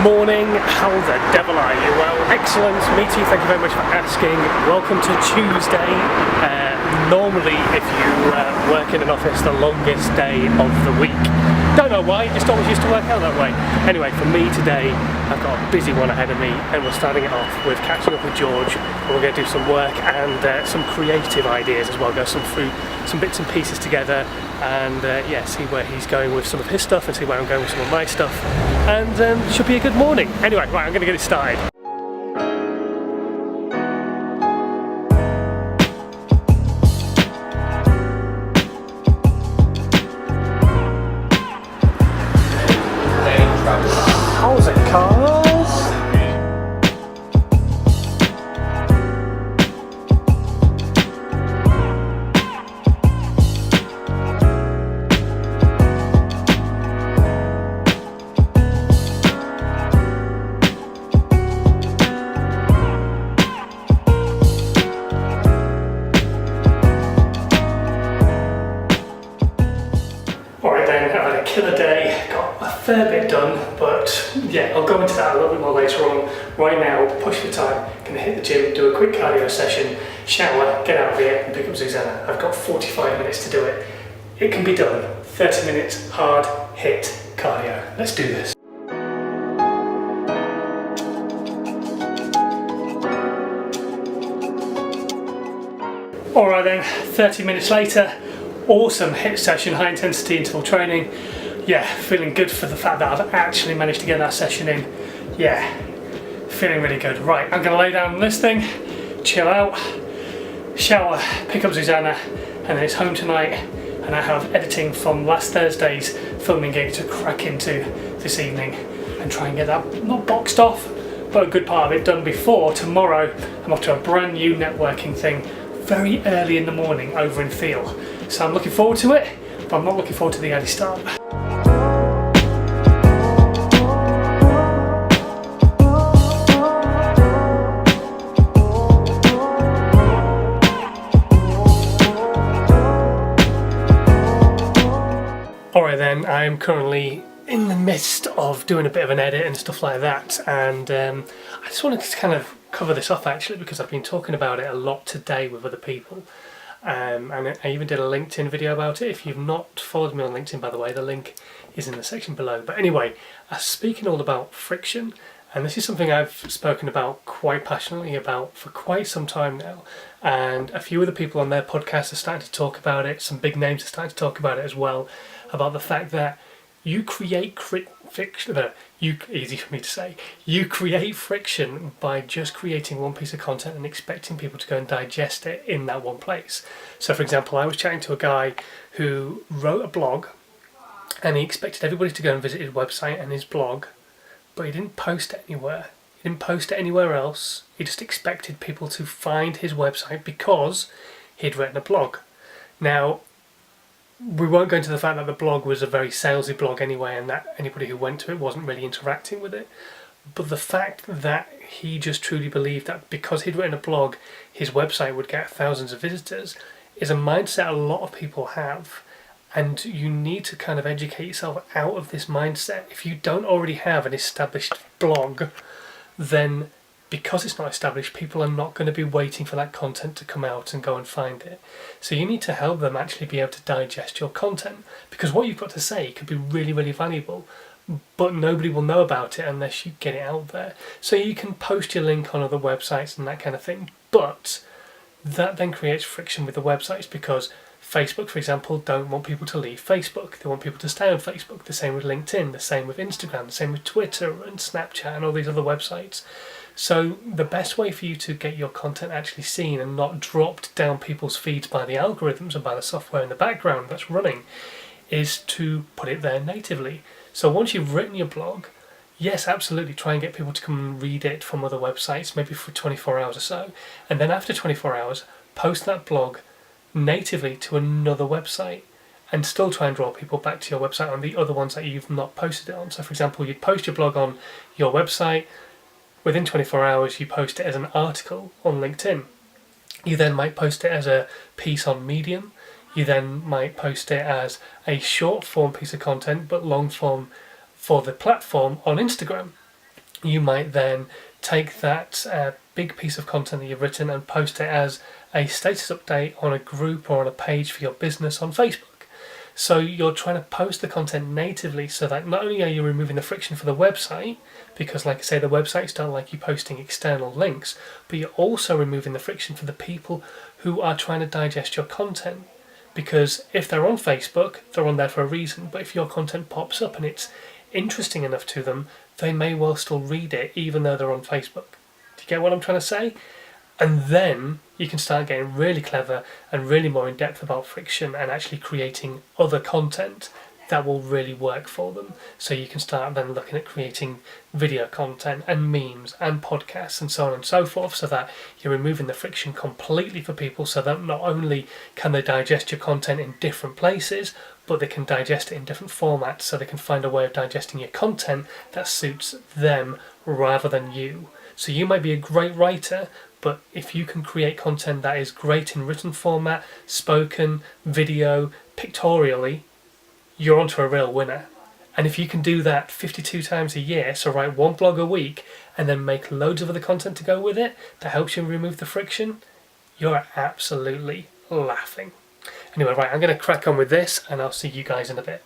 morning, how the devil are you? Well, excellent, me too, thank you very much for asking. Welcome to Tuesday. Normally, if you work in an office, the longest day of the week. Don't know why, just always used to work out that way. Anyway, for me today, I've got a busy one ahead of me, and we're starting it off with catching up with George. We're going to do some work and some creative ideas as well, go through some bits and pieces together, and see where he's going with some of his stuff and see where I'm going with some of my stuff, and should be a good morning. Anyway, right, I'm going to get it started. How's it, cars? Alright then, I've had a killer day, got a fair bit done, but yeah, I'll go into that a little bit more later on. Right now, push the time, gonna hit the gym, do a quick cardio session, shower, get out of here and pick up Susanna. I've got 45 minutes to do it. It can be done. 30 minutes, hard, hit, cardio. Let's do this. Alright then, 30 minutes later, awesome hit session, high intensity interval training. Yeah, feeling good for the fact that I've actually managed to get that session in. Yeah, feeling really good. Right, I'm gonna lay down on this thing, chill out, shower, pick up Susanna, and then it's home tonight, and I have editing from last Thursday's filming gig to crack into this evening and try and get that, not boxed off, but a good part of it done before tomorrow. I'm off to a brand new networking thing very early in the morning over in Thiel. So I'm looking forward to it, but I'm not looking forward to the early start. Alright then, I'm currently in the midst of doing a bit of an edit and stuff like that, and I just wanted to kind of cover this off actually because I've been talking about it a lot today with other people. And I even did a LinkedIn video about it. If you've not followed me on LinkedIn, by the way, the link is in the section below. But anyway, speaking all about friction, and this is something I've spoken about quite passionately about for quite some time now, and a few other people on their podcasts are starting to talk about it. Some big names are starting to talk about it as well, about the fact that you create friction, easy for me to say, you create friction by just creating one piece of content and expecting people to go and digest it in that one place. So for example, I was chatting to a guy who wrote a blog and he expected everybody to go and visit his website and his blog, but he didn't post it anywhere. He didn't post it anywhere else. He just expected people to find his website because he'd written a blog. Now, we won't go into the fact that the blog was a very salesy blog anyway, and that anybody who went to it wasn't really interacting with it. But the fact that he just truly believed that because he'd written a blog, his website would get thousands of visitors is a mindset a lot of people have. And you need to kind of educate yourself out of this mindset. If you don't already have an established blog, then because it's not established, people are not going to be waiting for that content to come out and go and find it. So you need to help them actually be able to digest your content, because what you've got to say could be really, really valuable, but nobody will know about it unless you get it out there. So you can post your link on other websites and that kind of thing, but that then creates friction with the websites because Facebook, for example, don't want people to leave Facebook. They want people to stay on Facebook. The same with LinkedIn, the same with Instagram, the same with Twitter and Snapchat and all these other websites. So the best way for you to get your content actually seen and not dropped down people's feeds by the algorithms and by the software in the background that's running is to put it there natively. So once you've written your blog, yes, absolutely, try and get people to come and read it from other websites, maybe for 24 hours or so. And then after 24 hours, post that blog natively to another website and still try and draw people back to your website on the other ones that you've not posted it on. So for example, you'd post your blog on your website, within 24 hours you post it as an article on LinkedIn. You then might post it as a piece on Medium. You then might post it as a short form piece of content but long form for the platform on Instagram. you might then take that big piece of content that you've written and post it as a status update on a group or on a page for your business on Facebook. So you're trying to post the content natively so that not only are you removing the friction for the website, because like I say, the websites don't like you posting external links, but you're also removing the friction for the people who are trying to digest your content. Because if they're on Facebook, they're on there for a reason, but if your content pops up and it's interesting enough to them, they may well still read it even though they're on Facebook. Do you get what I'm trying to say? And then you can start getting really clever and really more in depth about friction and actually creating other content that will really work for them. So you can start then looking at creating video content and memes and podcasts and so on and so forth, so that you're removing the friction completely for people, so that not only can they digest your content in different places, but they can digest it in different formats, so they can find a way of digesting your content that suits them rather than you. So you might be a great writer, but if you can create content that is great in written format, spoken, video, pictorially, you're onto a real winner. And if you can do that 52 times a year, so write one blog a week and then make loads of other content to go with it that helps you remove the friction, you're absolutely laughing. Anyway, right, I'm going to crack on with this and I'll see you guys in a bit.